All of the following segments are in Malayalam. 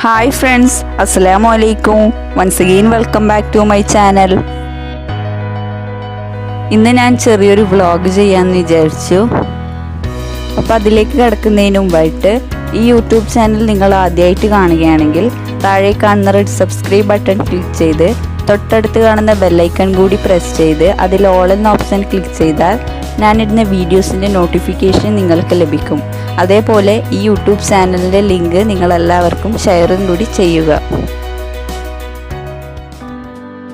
Hi friends, Assalamu alaikum. Once again welcome back to my channel. ഇന്ന് ഞാൻ ചെറിയൊരു വ്ളോഗ് ചെയ്യാമെന്ന് വിചാരിച്ചു. അപ്പോൾ അതിലേക്ക് കടക്കുന്നതിന് മുമ്പായിട്ട് ഈ യൂട്യൂബ് ചാനൽ നിങ്ങൾ ആദ്യമായിട്ട് കാണുകയാണെങ്കിൽ താഴെ കാണുന്ന റെഡ് സബ്സ്ക്രൈബ് ബട്ടൺ ക്ലിക്ക് ചെയ്ത് തൊട്ടടുത്ത് കാണുന്ന ബെല്ലൈക്കൺ കൂടി പ്രസ് ചെയ്ത് അതിൽ ഓൾ എന്ന ഓപ്ഷൻ ക്ലിക്ക് ചെയ്താൽ ഞാനിടുന്ന വീഡിയോസിൻ്റെ നോട്ടിഫിക്കേഷൻ നിങ്ങൾക്ക് ലഭിക്കും. അതേപോലെ ഈ യൂട്യൂബ് ചാനലിൻ്റെ ലിങ്ക് നിങ്ങളെല്ലാവർക്കും ഷെയറും കൂടി ചെയ്യുക.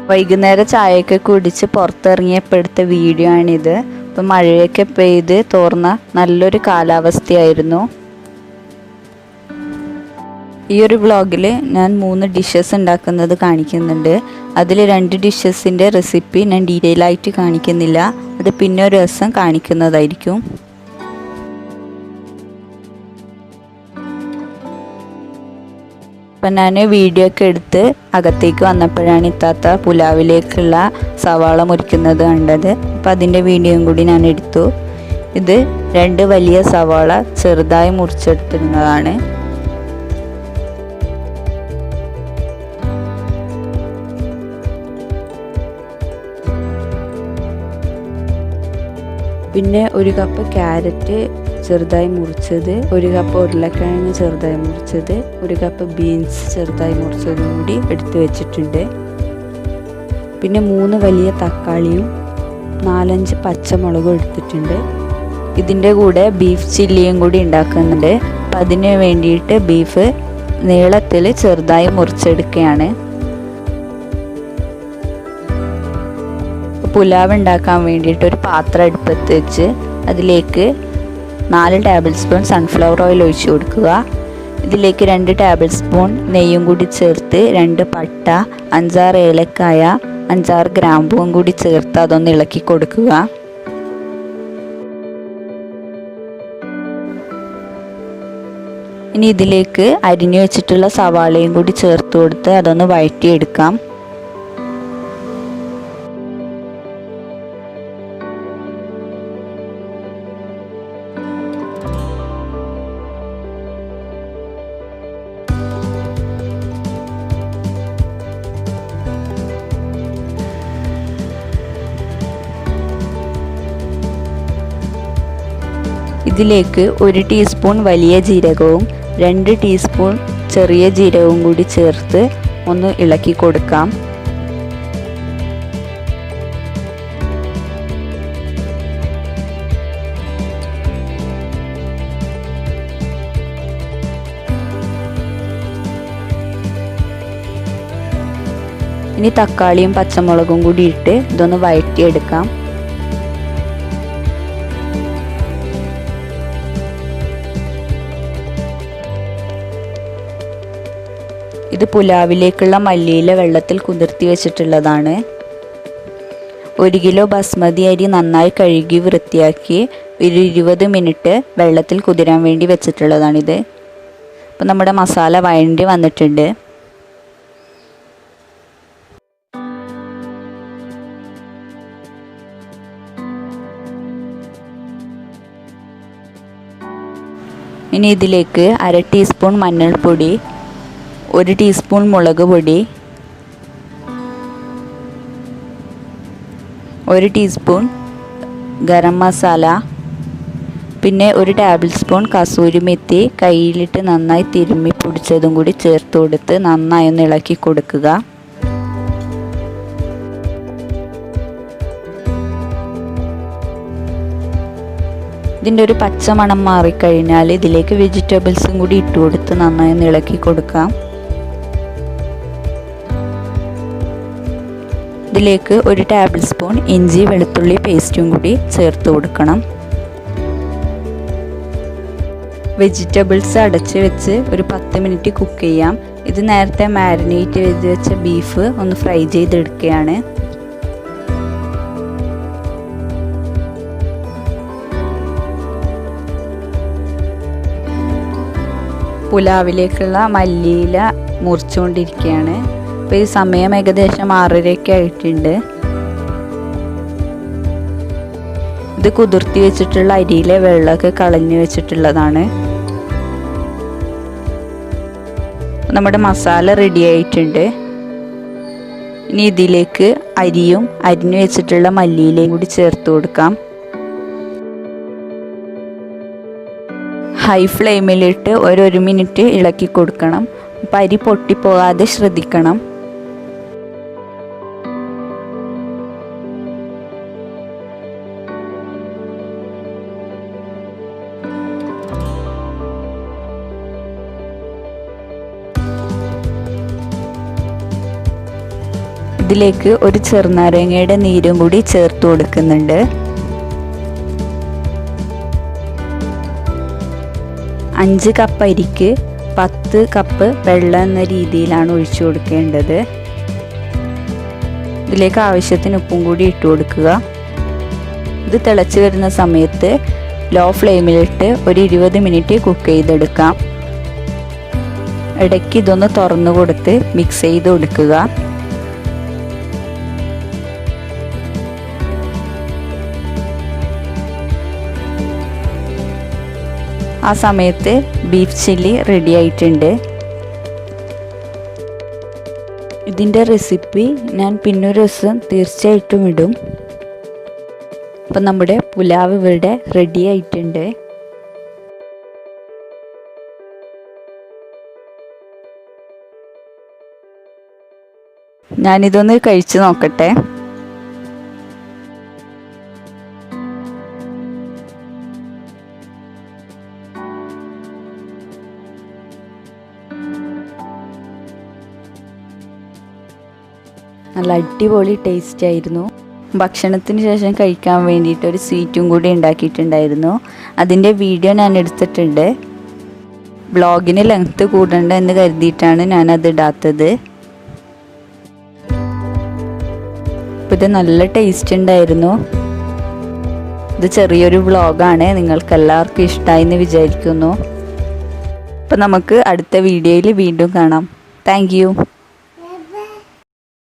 വൈകുന്നേരം ചായയൊക്കെ കുടിച്ച് പുറത്തിറങ്ങിയപ്പോൾ എടുത്ത വീഡിയോ ആണിത്. ഇപ്പം മഴയൊക്കെ പെയ്ത് തോർന്ന നല്ലൊരു കാലാവസ്ഥയായിരുന്നു. ഈ ഒരു വ്ളോഗിൽ ഞാൻ 3 ഡിഷസ് ഉണ്ടാക്കുന്നത് കാണിക്കുന്നുണ്ട്. അതിൽ 2 ഡിഷസിൻ്റെ റെസിപ്പി ഞാൻ ഡീറ്റെയിൽ ആയിട്ട് കാണിക്കുന്നില്ല, അത് പിന്നെ ഒരു ദിവസം കാണിക്കുന്നതായിരിക്കും. അപ്പം ഞാൻ വീഡിയോ ഒക്കെ എടുത്ത് അകത്തേക്ക് വന്നപ്പോഴാണ് ഇത്താത്ത പുലാവിലേക്കുള്ള സവാള മുറിക്കുന്നത് കണ്ടത്. അപ്പം അതിൻ്റെ വീഡിയോയും കൂടി ഞാൻ എടുത്തു. ഇത് 2 വലിയ സവാള ചെറുതായി മുറിച്ചെടുത്തിരുന്നതാണ്. പിന്നെ 1 കപ്പ് ക്യാരറ്റ് ചെറുതായി മുറിച്ചത്, 1 കപ്പ് ഉരുളക്കിഴങ്ങ് ചെറുതായി മുറിച്ചത്, 1 കപ്പ് ബീൻസ് ചെറുതായി മുറിച്ചതും കൂടി എടുത്തു വെച്ചിട്ടുണ്ട്. പിന്നെ 3 വലിയ തക്കാളിയും 4-5 പച്ചമുളകും എടുത്തിട്ടുണ്ട്. ഇതിൻ്റെ കൂടെ ബീഫ് ചില്ലിയും കൂടി ഉണ്ടാക്കുന്നുണ്ട്. അപ്പം അതിന് വേണ്ടിയിട്ട് ബീഫ് നീളത്തിൽ ചെറുതായി മുറിച്ചെടുക്കുകയാണ്. പുലാവ് ഉണ്ടാക്കാൻ വേണ്ടിയിട്ട് ഒരു പാത്രം അടുപ്പത്ത് വെച്ച് അതിലേക്ക് 4 ടേബിൾ സ്പൂൺ സൺഫ്ലവർ ഓയിൽ ഒഴിച്ചു കൊടുക്കുക. ഇതിലേക്ക് 2 ടേബിൾ സ്പൂൺ നെയ്യും കൂടി ചേർത്ത് 2 പട്ട, 5-6 ഏലക്കായ, 5-6 ഗ്രാമ്പൂവും കൂടി ചേർത്ത് അതൊന്ന് ഇളക്കി കൊടുക്കുക. ഇനി ഇതിലേക്ക് അരിഞ്ഞു വെച്ചിട്ടുള്ള സവാളയും കൂടി ചേർത്ത് കൊടുത്ത് അതൊന്ന് വഴറ്റിയെടുക്കാം. ഇതിലേക്ക് 1 ടീസ്പൂൺ വലിയ ജീരകവും 2 ടീസ്പൂൺ ചെറിയ ജീരകവും കൂടി ചേർത്ത് ഒന്ന് ഇളക്കി കൊടുക്കാം. ഇനി തക്കാളിയും പച്ചമുളകും കൂടി ഇട്ട് ഇതൊന്ന് വഴറ്റിയെടുക്കാം. ഇത് പുലാവിലേക്കുള്ള മല്ലിയില വെള്ളത്തിൽ കുതിർത്തി വെച്ചിട്ടുള്ളതാണ്. 1 കിലോ ബസ്മതി അരി നന്നായി കഴുകി വൃത്തിയാക്കി 20 മിനിറ്റ് വെള്ളത്തിൽ കുതിരാൻ വേണ്ടി വെച്ചിട്ടുള്ളതാണിത്. അപ്പം നമ്മുടെ മസാല വഴണ്ടി വന്നിട്ടുണ്ട്. ഇനി ഇതിലേക്ക് 1/2 ടീസ്പൂൺ മഞ്ഞൾപ്പൊടി, 1 ടീസ്പൂൺ മുളക് പൊടി, 1 ടീസ്പൂൺ ഗരം മസാല, പിന്നെ 1 ടേബിൾ സ്പൂൺ കസൂരി മെത്തി കയ്യിലിട്ട് നന്നായി തിരുമ്മി പൊടിച്ചതും കൂടി ചേർത്ത് കൊടുത്ത് നന്നായി ഒന്ന് ഇളക്കി കൊടുക്കുക. ഇതിൻ്റെ ഒരു പച്ച മണം മാറിക്കഴിഞ്ഞാൽ ഇതിലേക്ക് വെജിറ്റബിൾസും കൂടി ഇട്ട് കൊടുത്ത് നന്നായി ഒന്ന് ഇളക്കി കൊടുക്കാം. ഇതിലേക്ക് 1 ടേബിൾ സ്പൂൺ ഇഞ്ചി വെളുത്തുള്ളി പേസ്റ്റും കൂടി ചേർത്ത് കൊടുക്കണം. വെജിറ്റബിൾസ് അടച്ച് വെച്ച് ഒരു 10 മിനിറ്റ് കുക്ക് ചെയ്യാം. ഇത് നേരത്തെ മാരിനേറ്റ് ചെയ്ത് വെച്ച ബീഫ് ഒന്ന് ഫ്രൈ ചെയ്തെടുക്കുകയാണ്. പുലാവിലേക്കുള്ള മല്ലിയില മുറിച്ചുകൊണ്ടിരിക്കുകയാണ്. അപ്പോൾ ഈ സമയം ഏകദേശം 6:30 ആയിട്ടുണ്ട്. ഇത് കുതിർത്തി വെച്ചിട്ടുള്ള അരിയിലെ വെള്ളമൊക്കെ കളഞ്ഞു വെച്ചിട്ടുള്ളതാണ്. നമ്മുടെ മസാല റെഡി ആയിട്ടുണ്ട്. ഇനി ഇതിലേക്ക് അരിയും അരിഞ്ഞു വെച്ചിട്ടുള്ള മല്ലിയിലയും കൂടി ചേർത്ത് കൊടുക്കാം. ഹൈ ഫ്ലെയിമിലിട്ട് ഒരു മിനിറ്റ് ഇളക്കി കൊടുക്കണം. അപ്പം അരി പൊട്ടിപ്പോകാതെ ശ്രദ്ധിക്കണം. ഇതിലേക്ക് ഒരു ചെറുനാരങ്ങയുടെ നീരും കൂടി ചേർത്ത് കൊടുക്കുന്നുണ്ട്. 5 കപ്പ് അരിക്ക് 10 കപ്പ് വെള്ളം എന്ന രീതിയിലാണ് ഒഴിച്ചു കൊടുക്കേണ്ടത്. ഇതിലേക്ക് ആവശ്യത്തിന് ഉപ്പും കൂടി ഇട്ട് കൊടുക്കുക. ഇത് തിളച്ച് വരുന്ന സമയത്ത് ലോ ഫ്ലെയിമിലിട്ട് ഒരു 20 മിനിറ്റ് കുക്ക് ചെയ്തെടുക്കാം. ഇടയ്ക്ക് ഇതൊന്ന് തുറന്നു കൊടുത്ത് മിക്സ് ചെയ്ത് കൊടുക്കുക. ആ സമയത്ത് ബീഫ് ചില്ലി റെഡി ആയിട്ടുണ്ട്. ഇതിൻ്റെ റെസിപ്പി ഞാൻ പിന്നൊരു ദിവസം തീർച്ചയായിട്ടും ഇടും. അപ്പം നമ്മുടെ പുലാവ് ഇവിടെ റെഡി ആയിട്ടുണ്ട്. ഞാനിതൊന്ന് കഴിച്ചു നോക്കട്ടെ. നല്ല അടിപൊളി ടേസ്റ്റ് ആയിരുന്നു. ഭക്ഷണത്തിന് ശേഷം കഴിക്കാൻ വേണ്ടിയിട്ട് ഒരു സ്വീറ്റും കൂടി ഉണ്ടാക്കിയിട്ടുണ്ടായിരുന്നു. അതിൻ്റെ വീഡിയോ ഞാൻ എടുത്തിട്ടുണ്ട്. വ്ളോഗിന് ലെങ്ത്ത് കൂടണ്ട എന്ന് കരുതിയിട്ടാണ് ഞാനത് ഇടാത്തത്. അപ്പോൾ ഇത് നല്ല ടേസ്റ്റ് ഉണ്ടായിരുന്നു. ഇത് ചെറിയൊരു വ്ളോഗാണ്. നിങ്ങൾക്ക് എല്ലാവർക്കും ഇഷ്ടമായി എന്ന് വിചാരിക്കുന്നു. അപ്പോൾ നമുക്ക് അടുത്ത വീഡിയോയിൽ വീണ്ടും കാണാം. Thank you.